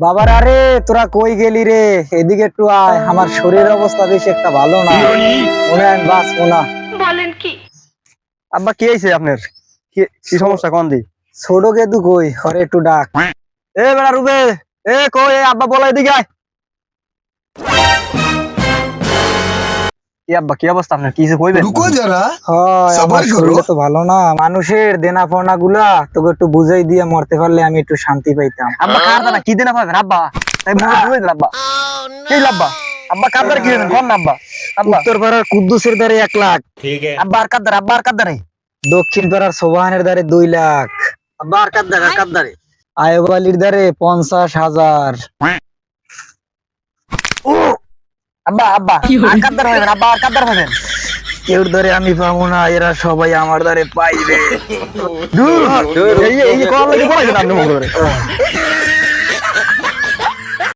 বাবার আরে তোরা কই গেলি রে? এদিকে একটু আয়, আমার শরীরের অবস্থা বেশি একটা ভালো না, মনে হয় আমি বাঁচবো না। বলেন কি? আব্বা কি হয়েছে আপনার? কি কি সমস্যা কোন দি? ছোট গেদু কই, ঘরে একটু ডাক। এ বেড়া রুবে, এ কই এ আব্বা বলা এদিকে আয়। কি আব্বা কি অবস্থা আপনার? কি কিছু কইবেন? रुको जरा হয় সবার আমার করো। শরীরে তো ভালো না, মানুষের দেনা পাওনা গুলা তোকে একটু বুঝাই দিয়ে মরতে পারলে আমি একটু শান্তি পাইতাম। আব্বা কার দানা কি দেনা পাবেন আব্বা? তাই মুখে ধুয়ে দিন আব্বা। কি আব্বা? আব্বা কার দানা কি দেন কোন না আব্বা? আব্বা উত্তর পাড়ার কুদ্দুসের দ্বারে 1 লাখ, আব্বা আর কার দানা? আব্বা আর কার দানা? দক্ষিণ পাড়ার সোবাহানের দ্বারে 2 লাখ, আব্বা আর কার দানা? আর কার দানা? আয়ব আলীর দ্বারে 50,000। আব্বা আব্বা আর কার দানা হবেন? আব্বা আর কার দানা হবেন? কেউর দ্বারে আমি পাবো না, এরা সবাই আমার দ্বারে পাইবে। দূর এই এই কোন লাগে বলাইছেন আপনি মুখ করে?